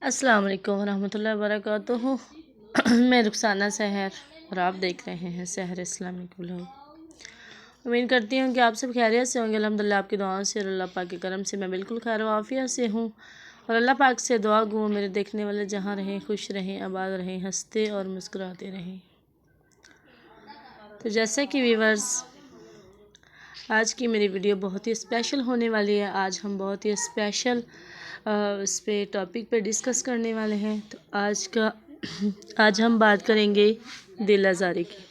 السلام علیکم ورحمۃ اللہ وبرکاتہ۔ میں رخسانہ سحر اور آپ دیکھ رہے ہیں سحر اسلامک بلاگ۔ امید کرتی ہوں کہ آپ سب خیریت سے ہوں گے۔ الحمدللہ آپ کی دعاؤں سے اور اللہ پاک کے کرم سے میں بالکل خیر و عافیت سے ہوں، اور اللہ پاک سے دعا گو میرے دیکھنے والے جہاں رہیں خوش رہیں، آباد رہیں، ہنستے اور مسکراتے رہیں۔ تو جیسا کہ ویورز، آج کی میری ویڈیو بہت ہی اسپیشل ہونے والی ہے۔ آج ہم بہت ہی اسپیشل اس پہ ٹاپک پہ ڈسکس کرنے والے ہیں۔ تو آج ہم بات کریں گے دل آزاری کی۔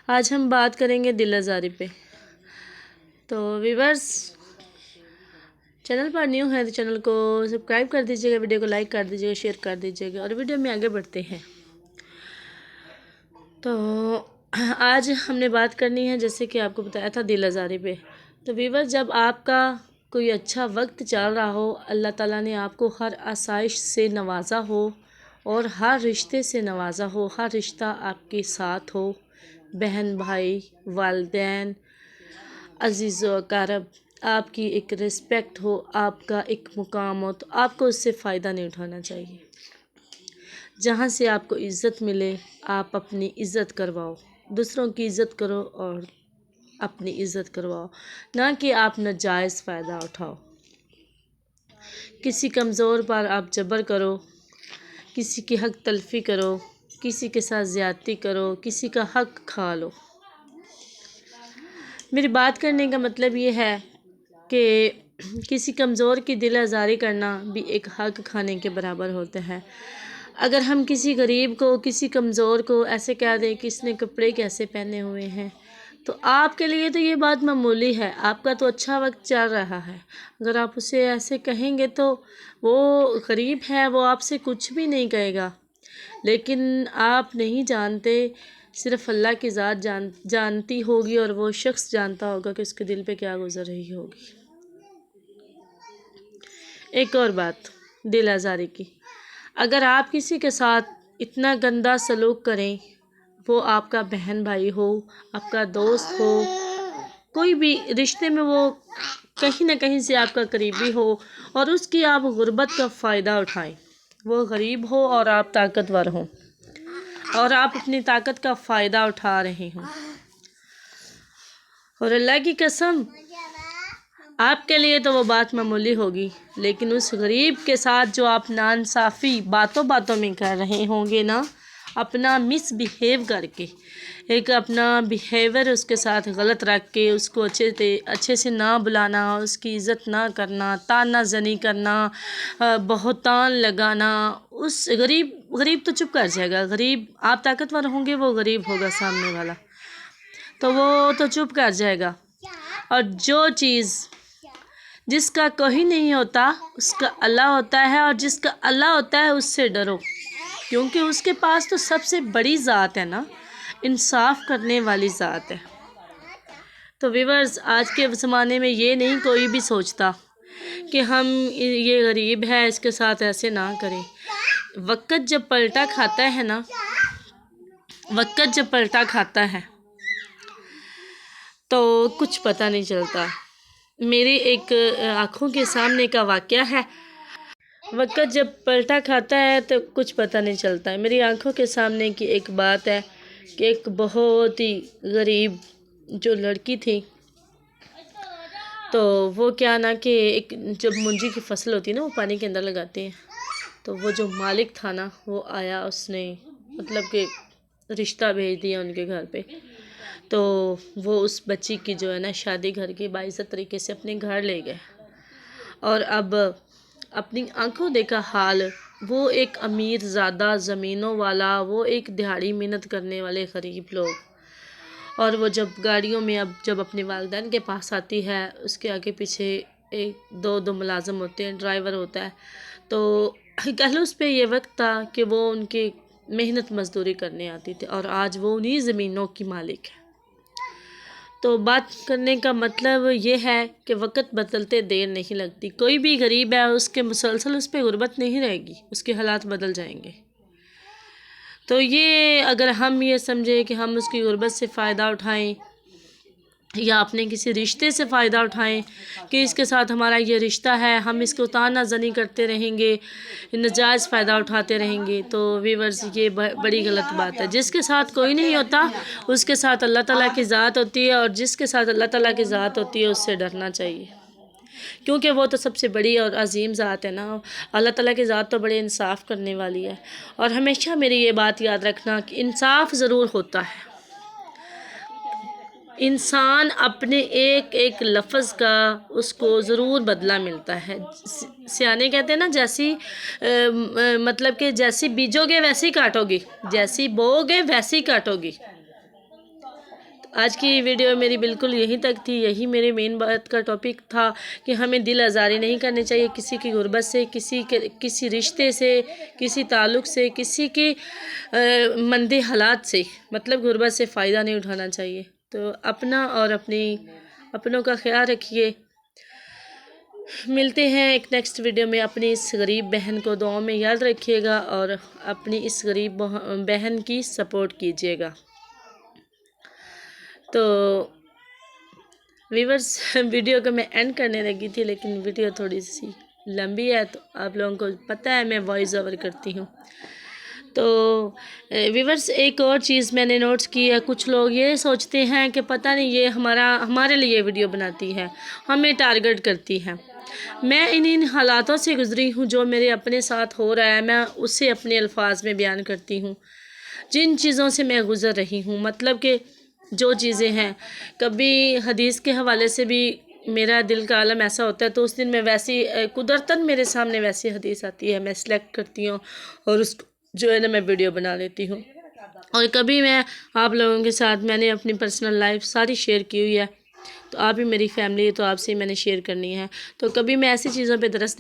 آج ہم بات کریں گے دل آزاری پہ۔ تو ویورز، چینل پر نیو ہے تو چینل کو سبسکرائب کر دیجیے گا، ویڈیو کو لائک کر دیجیے گا، شیئر کر دیجیے گا، اور ویڈیو میں آگے بڑھتے ہیں۔ تو آج ہم نے بات کرنی ہے، جیسے کہ آپ کو بتایا تھا، دل آزاری پہ۔ تو ویورز، جب آپ کا کوئی اچھا وقت چل رہا ہو، اللہ تعالیٰ نے آپ کو ہر آسائش سے نوازا ہو اور ہر رشتے سے نوازا ہو، ہر رشتہ آپ کے ساتھ ہو، بہن بھائی، والدین، عزیز و اقارب، آپ کی ایک رسپیکٹ ہو، آپ کا ایک مقام ہو، تو آپ کو اس سے فائدہ نہیں اٹھانا چاہیے۔ جہاں سے آپ کو عزت ملے، آپ اپنی عزت کرواؤ، دوسروں کی عزت کرو اور اپنی عزت کرواؤ، نہ کہ آپ ناجائز فائدہ اٹھاؤ۔ کسی کمزور پر آپ جبر کرو، کسی کی حق تلفی کرو، کسی کے ساتھ زیادتی کرو، کسی کا حق کھا لو۔ میری بات کرنے کا مطلب یہ ہے کہ کسی کمزور کی دل آزاری کرنا بھی ایک حق کھانے کے برابر ہوتا ہے۔ اگر ہم کسی غریب کو، کسی کمزور کو ایسے کہہ دیں کہ اس نے کپڑے کیسے پہنے ہوئے ہیں، تو آپ کے لیے تو یہ بات معمولی ہے، آپ کا تو اچھا وقت چل رہا ہے۔ اگر آپ اسے ایسے کہیں گے تو وہ غریب ہے، وہ آپ سے کچھ بھی نہیں کہے گا۔ لیکن آپ نہیں جانتے، صرف اللہ کی ذات جانتی ہوگی، اور وہ شخص جانتا ہوگا کہ اس کے دل پہ کیا گزر رہی ہوگی۔ ایک اور بات دل آزاری کی، اگر آپ کسی کے ساتھ اتنا گندا سلوک کریں، وہ آپ کا بہن بھائی ہو، آپ کا دوست ہو، کوئی بھی رشتے میں وہ کہیں نہ کہیں سے آپ کا قریبی ہو، اور اس کی آپ غربت کا فائدہ اٹھائیں، وہ غریب ہو اور آپ طاقتور ہوں، اور آپ اپنی طاقت کا فائدہ اٹھا رہے ہوں، اور اللہ کی قسم آپ کے لیے تو وہ بات معمولی ہوگی، لیکن اس غریب کے ساتھ جو آپ ناانصافی باتوں میں کر رہے ہوں گے نا، اپنا مس بیہیو کر کے، ایک اپنا بیہیور اس کے ساتھ غلط رکھ کے، اس کو اچھے سے نہ بلانا، اس کی عزت نہ کرنا، طعنہ زنی کرنا، بہتان لگانا، اس غریب تو چپ کر جائے گا۔ غریب، آپ طاقتور ہوں گے، وہ غریب ہوگا سامنے والا، تو وہ تو چپ کر جائے گا۔ اور جو چیز جس کا کوئی نہیں ہوتا اس کا اللہ ہوتا ہے، اور جس کا اللہ ہوتا ہے اس سے ڈرو، کیونکہ اس کے پاس تو سب سے بڑی ذات ہے نا، انصاف کرنے والی ذات ہے۔ تو ویورز، آج کے زمانے میں یہ نہیں کوئی بھی سوچتا کہ یہ غریب ہے، اس کے ساتھ ایسے نہ کریں۔ وقت جب پلٹا کھاتا ہے نا، وقت جب پلٹا کھاتا ہے تو کچھ پتہ نہیں چلتا۔ میری ایک آنکھوں کے سامنے کا واقعہ ہے، وقت جب پلٹا کھاتا ہے تو کچھ پتہ نہیں چلتا ہے۔ میری آنکھوں کے سامنے کی ایک بات ہے کہ ایک بہت ہی غریب جو لڑکی تھی، تو وہ کیا نا کہ ایک جب منجی کی فصل ہوتی ہے نا، وہ پانی کے اندر لگاتے ہیں، تو وہ جو مالک تھا نا، وہ آیا، اس نے مطلب کہ رشتہ بھیج دیا ان کے گھر پہ، تو وہ اس بچی کی جو ہے نا شادی گھر کی باعزت طریقے سے اپنے گھر لے گئے، اور اب اپنی آنکھوں دیکھا حال، وہ ایک امیر زادہ زمینوں والا، وہ ایک دہاڑی محنت کرنے والے غریب لوگ، اور وہ جب گاڑیوں میں جب اپنے والدین کے پاس آتی ہے، اس کے آگے پیچھے دو ملازم ہوتے ہیں، ڈرائیور ہوتا ہے، تو کہہ لو اس پہ یہ وقت تھا کہ وہ ان کی محنت مزدوری کرنے آتی تھی، اور آج وہ انہی زمینوں کی مالک ہے۔ تو بات کرنے کا مطلب یہ ہے کہ وقت بدلتے دیر نہیں لگتی۔ کوئی بھی غریب ہے، اس کے مسلسل اس پہ غربت نہیں رہے گی، اس کے حالات بدل جائیں گے۔ تو یہ اگر ہم یہ سمجھیں کہ ہم اس کی غربت سے فائدہ اٹھائیں، یا اپنے کسی رشتے سے فائدہ اٹھائیں کہ اس کے ساتھ ہمارا یہ رشتہ ہے، ہم اس کو طعنہ زنی کرتے رہیں گے، ناجائز فائدہ اٹھاتے رہیں گے، تو ویورز یہ بڑی غلط بات ہے۔ جس کے ساتھ کوئی نہیں ہوتا اس کے ساتھ اللہ تعالیٰ کی ذات ہوتی ہے، اور جس کے ساتھ اللہ تعالیٰ کی ذات ہوتی ہے اس سے ڈرنا چاہیے، کیونکہ وہ تو سب سے بڑی اور عظیم ذات ہے نا۔ اللہ تعالیٰ کی ذات تو بڑے انصاف کرنے والی ہے، اور ہمیشہ میری یہ بات یاد رکھنا کہ انصاف ضرور ہوتا ہے، انسان اپنے ایک ایک لفظ کا اس کو ضرور بدلہ ملتا ہے۔ سیانے کہتے ہیں نا، جیسی مطلب کہ جیسی بیجو گے ویسی کاٹو گی، جیسی بو گے ویسی کاٹو گی۔ آج کی ویڈیو میری بالکل یہیں تک تھی، یہی میرے مین بات کا ٹاپک تھا کہ ہمیں دل آزاری نہیں کرنی چاہیے کسی کی غربت سے، کسی رشتے سے، کسی تعلق سے، کسی کی مندی حالات سے، مطلب غربت سے فائدہ نہیں اٹھانا چاہیے۔ تو اپنا اور اپنوں کا خیال رکھیے۔ ملتے ہیں ایک نیکسٹ ویڈیو میں۔ اپنی اس غریب بہن کو دعاؤں میں یاد رکھیے گا، اور اپنی اس غریب بہن کی سپورٹ کیجیے گا۔ تو ویورز، ویڈیو کو میں اینڈ کرنے لگی تھی، لیکن ویڈیو تھوڑی سی لمبی ہے، تو آپ لوگوں کو پتہ ہے میں وائس اوور کرتی ہوں۔ تو ویورز، ایک اور چیز میں نے نوٹس کی ہے، کچھ لوگ یہ سوچتے ہیں کہ پتہ نہیں یہ ہمارے لیے ویڈیو بناتی ہے، ہمیں ٹارگٹ کرتی ہے۔ میں ان حالاتوں سے گزری ہوں جو میرے اپنے ساتھ ہو رہا ہے، میں اسے اپنے الفاظ میں بیان کرتی ہوں، جن چیزوں سے میں گزر رہی ہوں، مطلب کہ جو چیزیں ہیں، کبھی حدیث کے حوالے سے بھی میرا دل کا عالم ایسا ہوتا ہے، تو اس دن میں ویسی قدرتاً میرے سامنے ویسی حدیث آتی ہے، میں سلیکٹ کرتی ہوں اور اس کو جو ہے نا میں ویڈیو بنا لیتی ہوں۔ اور کبھی میں آپ لوگوں کے ساتھ میں نے اپنی پرسنل لائف ساری شیئر کی ہوئی ہے، تو آپ بھی میری فیملی ہے، تو آپ سے میں نے شیئر کرنی ہے، تو کبھی میں ایسی چیزوں پہ درس